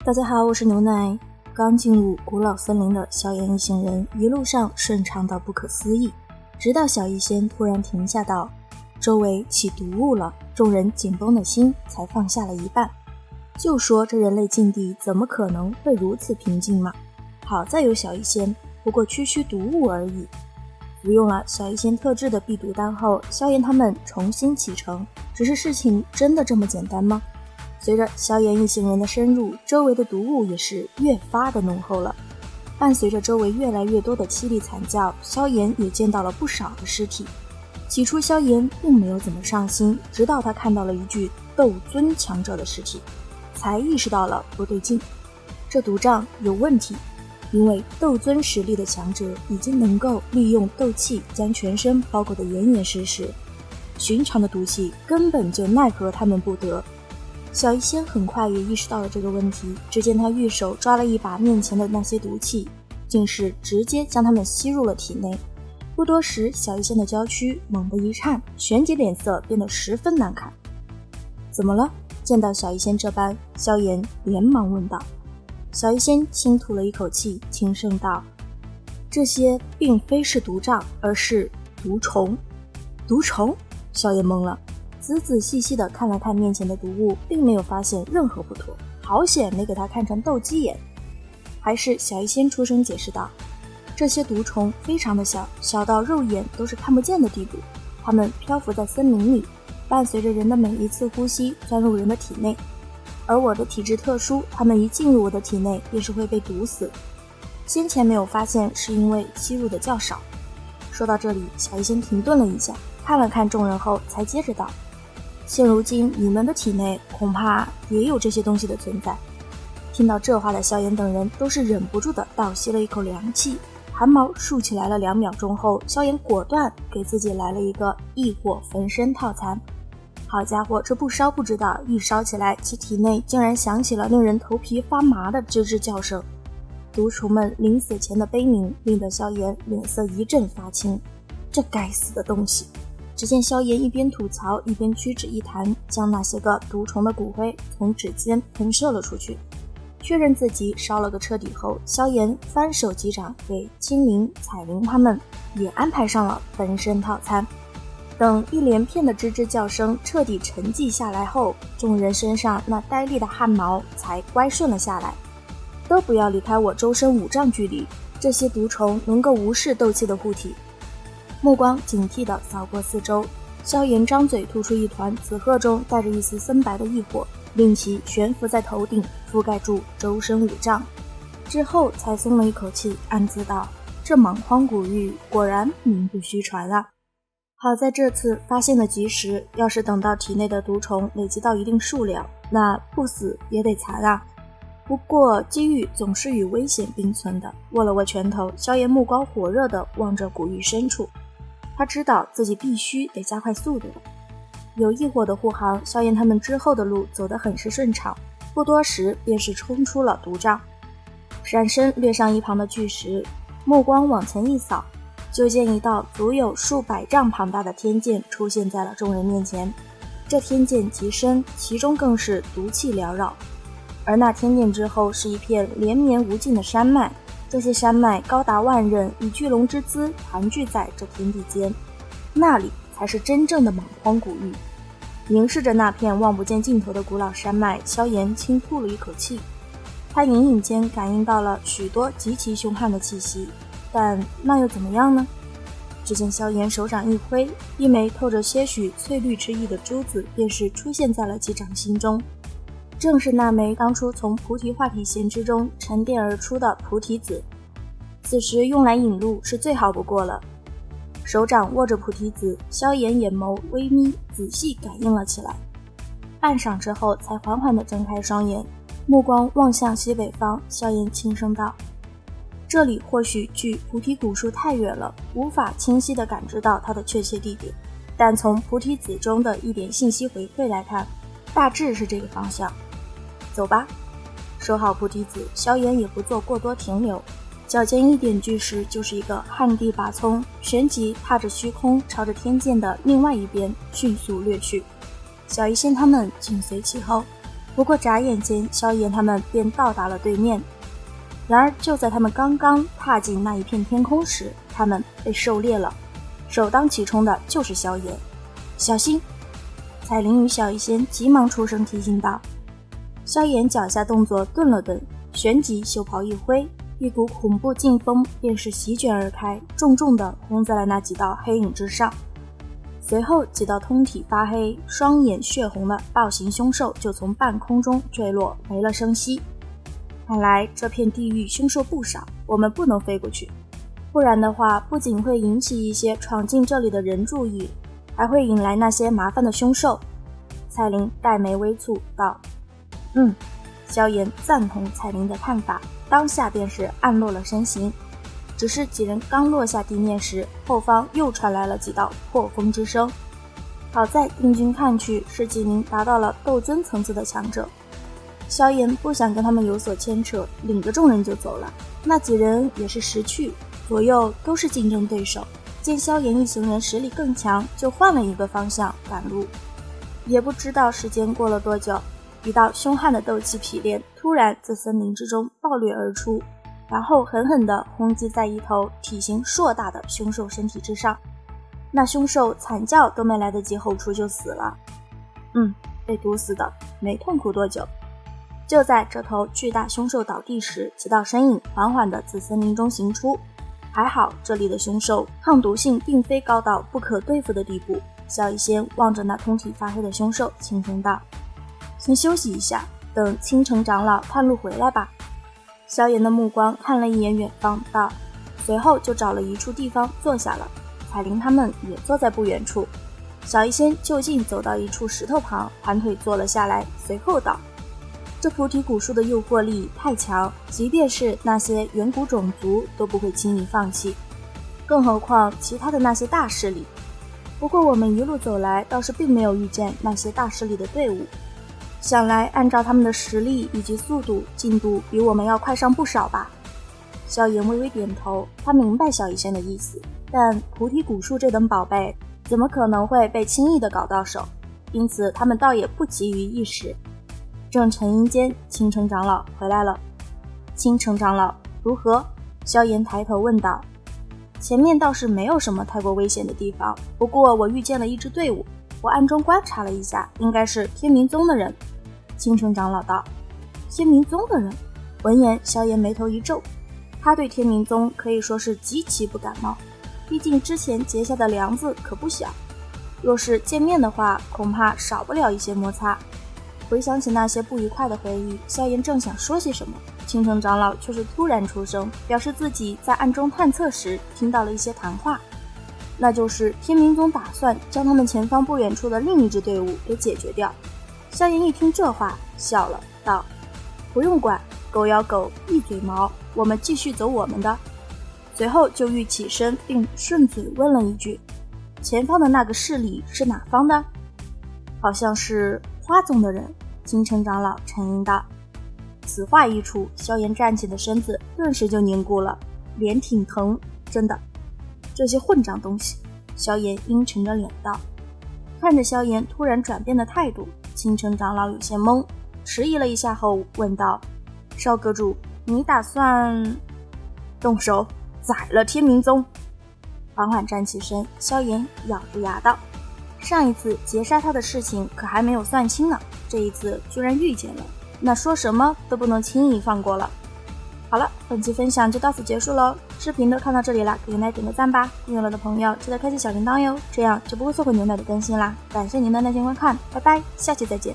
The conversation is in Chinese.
大家好，我是牛奶。刚进入古老森林的萧炎一行人一路上顺畅到不可思议，直到小医仙突然停下道周围起毒物了，众人紧绷的心才放下了一半。就说这人类境地怎么可能会如此平静嘛？好在有小医仙，不过区区毒物而已。服用了小医仙特制的避毒丹后，萧炎他们重新启程。只是事情真的这么简单吗？随着萧炎一行人的深入，周围的毒雾也是越发的浓厚了。伴随着周围越来越多的凄厉惨叫，萧炎也见到了不少的尸体。起初萧炎并没有怎么上心，直到他看到了一具斗尊强者的尸体，才意识到了不对劲，这毒瘴有问题。因为斗尊实力的强者已经能够利用斗气将全身包裹得严严实实，寻常的毒气根本就奈何他们不得。小医仙很快也意识到了这个问题，只见他玉手抓了一把面前的那些毒气，竟是直接将它们吸入了体内。不多时，小医仙的娇躯猛地一颤，旋即脸色变得十分难看。怎么了？见到小医仙这般，萧炎连忙问道。小医仙轻吐了一口气，轻声道：这些并非是毒瘴，而是毒虫。毒虫？萧炎懵了，仔仔细细地看了看面前的毒物，并没有发现任何不妥，好险没给他看成斗鸡眼。还是小医仙出声解释道：这些毒虫非常的小，小到肉眼都是看不见的地步，它们漂浮在森林里，伴随着人的每一次呼吸钻入人的体内，而我的体质特殊，它们一进入我的体内便是会被毒死。先前没有发现是因为吸入的较少。说到这里，小医仙停顿了一下，看了看众人后才接着道：现如今你们的体内恐怕也有这些东西的存在。听到这话的萧炎等人都是忍不住的倒吸了一口凉气，汗毛竖起来了2秒钟后，萧炎果断给自己来了一个异火焚身套餐。好家伙，这不烧不知道，一烧起来其体内竟然响起了令人头皮发麻的吱吱叫声。毒虫们临死前的悲鸣令得萧炎脸色一阵发青，这该死的东西。只见萧炎一边吐槽一边屈指一弹，将那些个毒虫的骨灰从指尖喷射了出去。确认自己烧了个彻底后，萧炎翻手击掌给青灵、彩灵他们也安排上了焚身套餐。等一连片的吱吱叫声彻底沉寂下来后，众人身上那呆立的汗毛才乖顺了下来。都不要离开我周身5丈距离，这些毒虫能够无视斗气的护体。目光警惕地扫过四周，萧炎张嘴吐出一团紫褐中带着一丝森白的异火，令其悬浮在头顶，覆盖住周身5丈。之后才松了一口气，暗自道：这莽荒古玉果然名不虚传啊。好在这次发现的及时，要是等到体内的毒虫累积到一定数量，那不死也得残啊。不过机遇总是与危险并存的，握了握拳头，萧炎目光火热地望着古玉深处，他知道自己必须得加快速度了。有异火的护航，萧炎他们之后的路走得很是顺畅，不多时便是冲出了毒瘴。闪身掠上一旁的巨石，目光往前一扫，就见一道足有数百丈庞大的天剑出现在了众人面前。这天剑极深，其中更是毒气缭绕，而那天剑之后是一片连绵无尽的山脉，这些山脉高达万仞，以巨龙之姿盘踞在这天地间，那里才是真正的莽荒古域。凝视着那片望不见尽头的古老山脉，萧炎轻吐了一口气。他隐隐间感应到了许多极其凶悍的气息，但那又怎么样呢？只见萧炎手掌一挥，一枚透着些许翠绿之意的珠子便是出现在了击掌心中，正是那枚当初从菩提化体弦之中沉淀而出的菩提子，此时用来引路是最好不过了。手掌握着菩提子，萧炎眼眸微眯，仔细感应了起来，半晌之后才缓缓地睁开双眼，目光望向西北方，萧炎轻声道：这里或许距菩提古树太远了，无法清晰地感知到它的确切地点，但从菩提子中的一点信息回馈来看，大致是这个方向。走吧。收好菩提子，萧炎也不做过多停留，脚尖一点巨石就是一个旱地拔葱，旋即踏着虚空朝着天剑的另外一边迅速掠去。小医仙他们紧随其后。不过眨眼间，萧炎他们便到达了对面。然而就在他们刚刚踏进那一片天空时，他们被狩猎了。首当其冲的就是萧炎。小心！彩铃与小医仙急忙出声提醒道。萧炎脚下动作顿了顿，旋即袖袍一挥，一股恐怖劲风便是席卷而开，重重地轰在了那几道黑影之上。随后几道通体发黑、双眼血红的暴形凶兽就从半空中坠落，没了声息。看来这片地狱凶兽不少，我们不能飞过去，不然的话不仅会引起一些闯进这里的人注意，还会引来那些麻烦的凶兽。彩铃黛眉微蹙道。萧炎赞同彩铃的看法，当下便是暗落了身形。只是几人刚落下地面时，后方又传来了几道破风之声。好在定睛看去，是几名达到了斗尊层次的强者。萧炎不想跟他们有所牵扯，领着众人就走了。那几人也是识趣，左右都是竞争对手，见萧炎一行人实力更强，就换了一个方向赶路。也不知道时间过了多久，一道凶悍的斗气匹练突然自森林之中暴掠而出，然后狠狠地轰击在一头体型硕大的凶兽身体之上。那凶兽惨叫都没来得及吼出就死了。被毒死的没痛苦多久。就在这头巨大凶兽倒地时，几道身影缓缓地自森林中行出。还好这里的凶兽抗毒性并非高到不可对付的地步。小医仙望着那通体发黑的凶兽轻声道，先休息一下，等青城长老探路回来吧。萧炎的目光看了一眼远方道，随后就找了一处地方坐下了。彩铃他们也坐在不远处。小医仙就近走到一处石头旁，盘腿坐了下来，随后道，这菩提古树的诱惑力太强，即便是那些远古种族都不会轻易放弃，更何况其他的那些大势力。不过我们一路走来倒是并没有遇见那些大势力的队伍，想来按照他们的实力以及速度，进度比我们要快上不少吧。萧炎微微点头，他明白小医仙的意思，但菩提古树这等宝贝怎么可能会被轻易的搞到手，因此他们倒也不急于一时。正沉吟间，青城长老回来了。青城长老如何？萧炎抬头问道。前面倒是没有什么太过危险的地方，不过我遇见了一支队伍，我暗中观察了一下，应该是天明宗的人。青城长老道。天明宗的人？闻言，萧炎眉头一皱，他对天明宗可以说是极其不感冒，毕竟之前结下的梁子可不小，若是见面的话，恐怕少不了一些摩擦。回想起那些不愉快的回忆，萧炎正想说些什么，青城长老却是突然出声，表示自己在暗中探测时听到了一些谈话，那就是天明宗打算将他们前方不远处的另一支队伍给解决掉。萧炎一听这话笑了，道，不用管，狗咬狗一嘴毛，我们继续走我们的。随后就欲起身，并顺嘴问了一句，前方的那个势力是哪方的？好像是花宗的人。青城长老沉吟道。此话一出，萧炎站起的身子顿时就凝固了，脸挺疼，真的，这些混账东西。萧炎阴沉着脸道。看着萧炎突然转变的态度，青城长老有些懵，迟疑了一下后问道，少阁主，你打算动手宰了天明宗？缓缓站起身，萧炎咬着牙道，上一次劫杀他的事情可还没有算清呢，这一次居然遇见了，那说什么都不能轻易放过了。好了，本期分享就到此结束喽，视频都看到这里了，给牛奶点个赞吧，订阅了的朋友记得开启小铃铛哟，这样就不会错过牛奶的更新啦。感谢您的耐心观看，拜拜，下期再见。